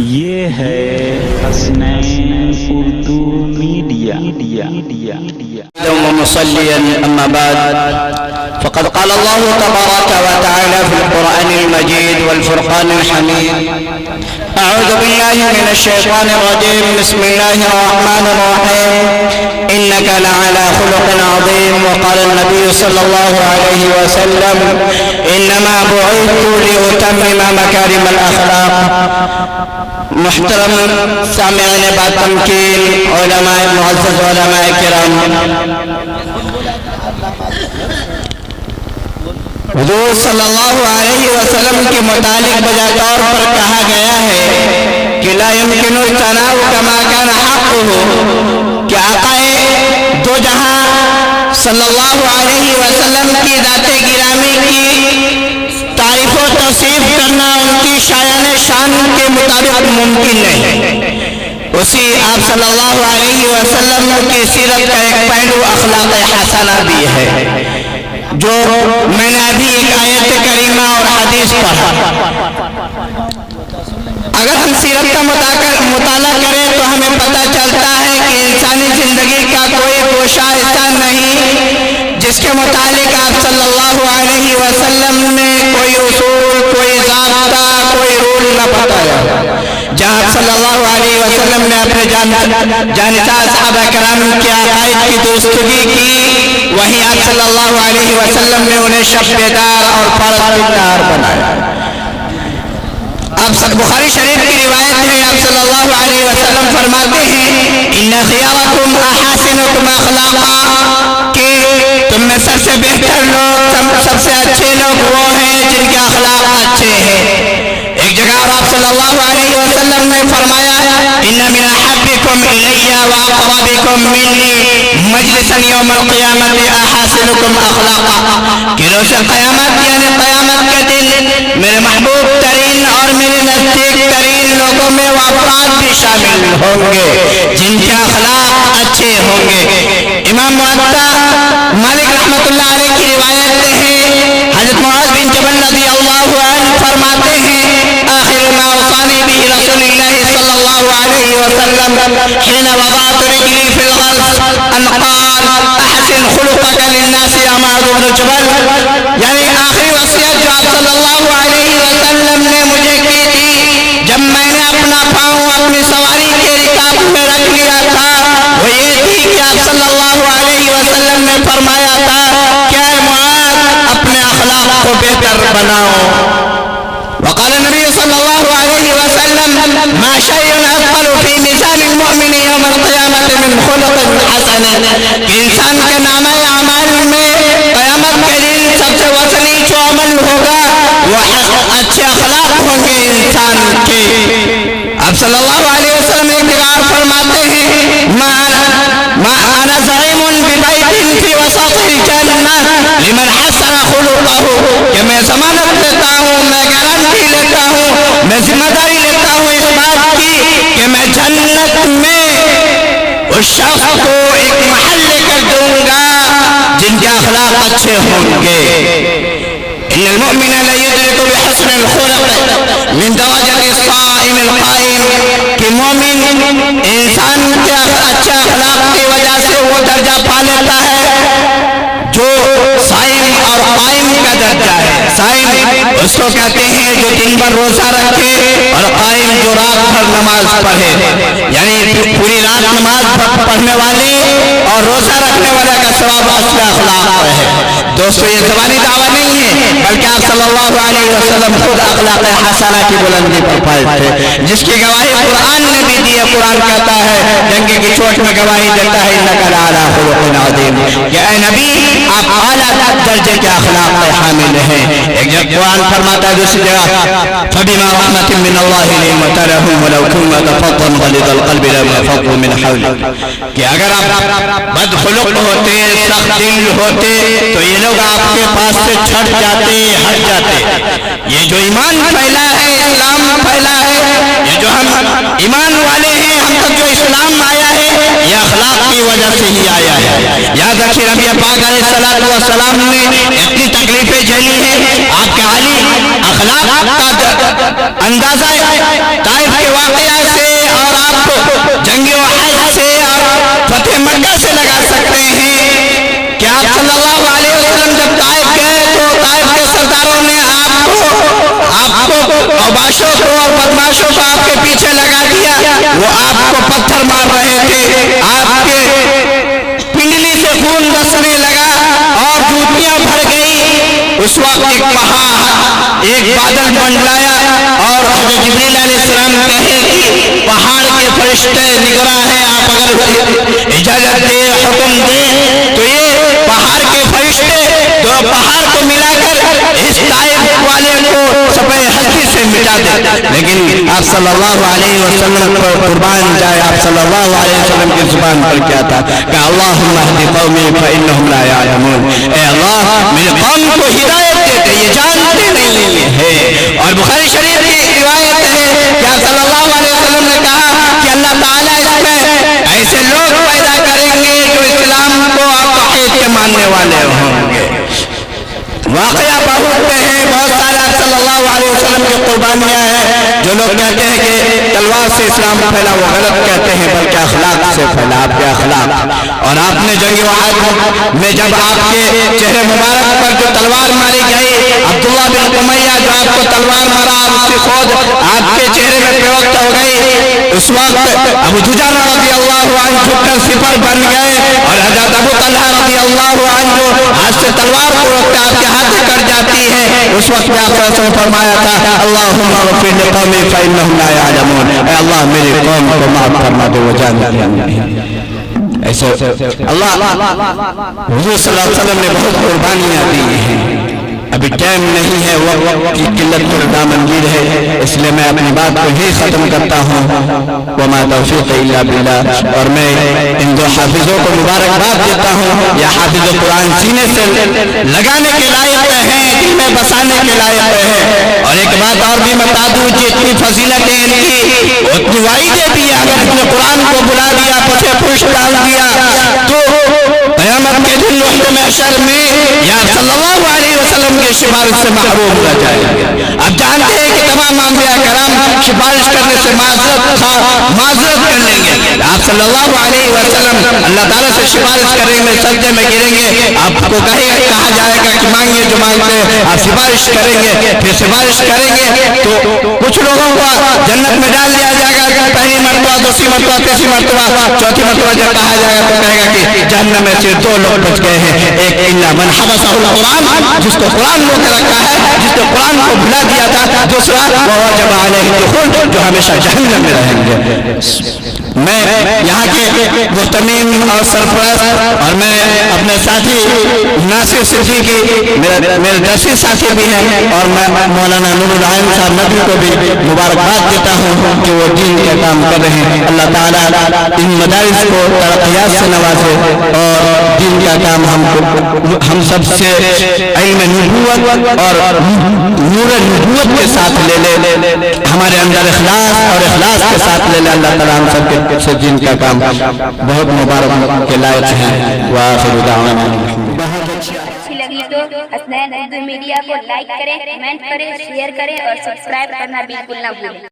یہ ہے حسنین اردو میڈیا مصليا أما بعد فقد قال الله تبارك وتعالى في القرآن المجيد والفرقان الحميد أعوذ بالله من الشيطان الرجيم بسم الله الرحمن الرحيم إنك لعلى خلق عظيم وقال النبي صلى الله عليه وسلم إنما بعثت لأتمم مكارم الأخلاق. محترم سامعین بات تمکین علماء معزز علماء کرام، حضور صلی اللہ علیہ وسلم کے متعلق بجا طور پر کہا گیا ہے کہ لا يمكن التناو كما كان حقه، کہ آقا دو جہاں صلی اللہ علیہ وسلم کی ذات گرامی کی تعریف و توصیف کرنا ان کی شایان شان کے مطابق ممکن نہیں. اسی آپ صلی اللہ علیہ وسلم کی سیرت کا ایک پہلو اخلاق حسنہ بھی ہے، جو میں نے ابھی ایک آیت کریمہ اور حدیث پڑھا. اگر ہم سیرت کا مطالعہ کریں تو ہمیں پتہ چلتا ہے کہ انسانی زندگی کا کوئی گوشہ ایسا نہیں جس کے متعلق آپ صلی اللہ علیہ وسلم نے کوئی اصول، کوئی ضابطہ، کوئی رول نہ بتایا. جہاں آپ صلی اللہ علیہ وسلم نے اپنے جانشاہ صحابہ کرام کے عقائد کی درستگی کی، وہیں آپ صلی اللہ علیہ وسلم نے انہیں شب بیدار اور پرہیزگار بنایا. آپ بخاری شریف کی روایت ہے، آپ صلی اللہ علیہ وسلم فرماتے ہیں ان خیارکم احاسنکم اخلاقا، کہ تم میں سب سے بہتر لوگ، سب سے اچھے لوگ وہ ہیں جن کے اخلاق اچھے ہیں. ایک جگہ اور آپ صلی اللہ علیہ وسلم نے فرمایا ان من احبکم الی واقربکم منی مجلسا یوم القیامت احاسنکم اخلاقا، کہ روز قیامت یعنی قیامت کے دن میرے محبوب ترین اور میرے نزدیک ترین لوگوں میں وہ افراد بھی شامل ہوں گے جن کے اخلاق اچھے ہوں گے. امام معطا مالک رحمۃ اللہ علیہ کی روایت ہے، حضرت معاذ بن جبل رضی اللہ عنہ فرماتے ہیں آخر ما اوصانی به رسول اللہ صلی اللہ علیہ وسلم حين وضعت رجلی فی الغرس ان قال احسن خلقك للناس یا معاذ بن جبل، یعنی آخری وصیت جو آپ صلی اللہ علیہ وسلم نے مجھے کی تھی جب میں نے اپنا پاؤں اپنی سواری کے رکاب میں رکھ لیا تھا، وہ یہ تھی کہ آپ صلی اللہ علیہ وسلم نے فرمایا تھا کہ اے معاذ اپنے اخلاق کو بہتر بناؤ. وقال النبي صلى الله عليه وسلم ما شيء أثقل في ميزان المؤمن يوم القيامة من خلق حسن، کہ انسان کے نامہ اعمال میں قیامت کے دن سب سے وزنی جو عمل ہوگا وہ اچھے اخلاق ہوں گے انسان کے. آپ صلی اللہ علیہ وسلم ایک جگہ فرماتے ہیں ما انا زعیم ببیت فی وسط الجنہ لمن حسن خلقه، کہ میں ضمانت لیتا ہوں، میں گارنٹی لیتا ہوں، میں ذمہ داری لیتا ہوں اس بات کی کہ میں جنت میں اس شخص کو ایک محل لے کر دوں گا جن کے اخلاق اچھے ہوں گے. ان المؤمن لا يدرك بحسن الخلق من درجة الصائم القائم، کہ مومن انسان کے اچھے اخلاق کی وجہ سے وہ درجہ پا لیتا ہے جو صائم اور قائم کا درجہ ہے. صائم اس کو کہتے ہیں جو دن بھر روزہ رکھے، اور قائم جو رات بھر نماز پڑھے، یعنی پوری رات نماز پڑھنے والے اور روزہ رکھنے والے کا ثواب اصل اخلاق ہے. دوستو یہ زبانی دعویٰ نہیں ہے بلکہ آپ صلی اللہ علیہ وسلم خود اخلاق حسنہ کی بلندی پر فائز تھے، جس کی گواہی قرآن نے بھی دی ہے. قرآن کہتا ہے جنگ کی چوٹ میں گواہی دیتا ہے انک لعلی خلق عظیم، کہ اے نبی آپ اعلیٰ درجے کے اخلاق کے حامل ہیں. ایک جگہ قرآن فرماتا ہے دوسری جگہ فبما رحمت من اللہ لنت لهم ولو كنت فظا غليظ القلب لانفضوا من حولك، کہ اگر آپ بد خلق ہوتے، سخت دل ہوتے تو یہ لوگ آپ کے پاس سے چھٹ جاتے، ہٹ جاتے. یہ جو ایمان پھیلا ہے، اسلام پھیلا ہے، یہ جو ہم ایمان والے ہیں، ہم تک جو اسلام آیا ہے یہ اخلاق کی وجہ سے ہی آیا ہے. یاد رکھیے نبی پاک علیہ السلام نے اتنی تکلیفیں جھیلی ہیں، آپ کے عالی اخلاق کا اندازہ طائف کے واقعہ سے اور آپ جنگ احد سے اور فتح مکہ سے لگا سکتے ہیں کہ آپ صلی اللہ علیہ وسلم جب طائف گئے تو طائف کے سرداروں نے آپ کو اوباشوں کو اور بدماشوں کو آپ کے پیچھے لگا دیا. وہ آپ کو پتھر مار رہے تھے, آپ کے پنڈلی سے خون رسنے لگا اور جوتیاں بھر گئی. اس وقت ایک پہاڑ ایک بادل منڈلایا اور حضرت جبریل علیہ السلام کہے کہ پہاڑ کے فرشتے نگراں ہیں, آپ اگر اجازت دے حکم دیں تو یہ پہاڑ کے فرشتے جو پہاڑ کو ملا کر اس طائف والے کو سپہ ہستی سے مٹا دے. لیکن آپ صلی اللہ علیہ وسلم کو قربان جائے, آپ صلی اللہ علیہ وسلم کی زبان پر کیا تھا کہ اللہم اہد قومی فإنہم لا یعلمون, اے اللہ میرے قوم کو ہدایت دیتے, یہ جانتے نہیں ہے. اور بخاری شریف کی روایت ہے کہ آپ صلی اللہ علیہ وسلم نے کہا کہ اللہ تعالیٰ اس میں ایسے لوگ پیدا کریں گے جو اسلام کو اور توحید کے ماننے والے ہوں گے. واقعہ بہت ہیں, بہت سارے آپ صلی اللہ علیہ وسلم کی قربانیاں ہیں. جو لوگ کہتے ہیں کہ تلوار سے اسلام پھیلا وہ غلط کہتے ہیں, بلکہ اخلاق سے پھیلا, آپ کے اخلاق. اور آپ نے جنگ احد میں جب آپ کے چہرے مبارک پر جو تلوار ماری گئی, عبداللہ بن امیہ جو آپ کو تلوار مارا, اس کی خود آپ کے چہرے میں پیوست ہو گئی. اس وقت ابو دجانہ رضی اللہ عنہ جھک کر سپر بن گئے اور حضرت ابو طلحہ رضی اللہ عنہ جو ہاتھ سے تلوار کو روکتے آپ کے ہاتھ سے کٹ جاتی ہے. اس وقت آپ نے فرمایا تھا اللہم اغفر لقومی فإنہم لا یعلمون, اے اللہ میری قوم کو معاف فرما دے وہ جانتے نہیں. ایسے اللہ حضور صلی اللہ علیہ وسلم نے بہت قربانیاں دی ہیں. ابھی ٹائم نہیں ہے, وقت کی قلت پر دامنگیر ہے, اس لیے میں اپنی بات کو ہی ختم کرتا ہوں. وما توفیق الا باللہ. اور میں ان دو حافظوں کو مبارکباد دیتا ہوں. یہ حافظ قرآن سینے سے لگانے کے لائق ہیں, دل میں بسانے کے لائق ہیں. اور ایک بات اور بھی بتا دوں, جتنی فضیلتیں ان کی اتنی وعیدیں بھی ہیں. اگر اس نے قرآن کو بلا دیا, پچھے پوچھ ڈال دیا, تو قیامت کے دن وقت محشر میں یا صلی اللہ علیہ وسلم کی سفارش سے محروم رہ جائے گا. اب جانتے ہیں کہ تمام انبیاء کرام سفارش کرنے سے معذرت کر لیں گے. آپ صلی اللہ علیہ وسلم اللہ تعالیٰ سے سفارش کریں گے, سجدے میں گریں گے, آپ کو کہا جائے گا کہ مانگیے جو مانگتے ہیں, آپ سفارش کریں گے. پھر سفارش کریں گے تو کچھ لوگوں کو جنت میں ڈال دیا جائے گا. پہلی مرتبہ, دوسری مرتبہ, تیسری مرتبہ, چوتھی مرتبہ جب کہا جائے گا تو کہے گا کہ جہنم میں سے دو لوگ بچ گئے ہیں, ایک الا من حبسہ القرآن, جس کو قرآن روک رکھا ہے, جس نے قرآن کو بھلا دیا تھا, دوسرا ووجب علیہ الدخول, جو ہمیشہ جہنم میں رہیں گے. میں یہاں کے محتمین اور سرپرست اور میں اپنے ساتھی ناصر صدیقی میرے درسی ساتھی بھی ہیں, اور میں مولانا نور العین صاحب ندوی کو بھی مبارکباد دیتا ہوں کہ وہ دین کا کام کر رہے ہیں. اللہ تعالیٰ ان مدارس کو ترقیات سے نوازے اور دین کا کام ہم سب سے علم نبوت اور نور نبوت کے ساتھ لے لے, ہمارے اندر اخلاص اور اخلاص کے ساتھ لے لے. اللہ تعالیٰ ہم سب کے سے جن کا کام بہت مبارک کے لائق ہے. وآخر دعوانا اچھی لگی تو حسنین اردو میڈیا کو لائک کریں, کمنٹ کریں, شیئر کریں اور سبسکرائب کرنا بالکل نہ بھولیں.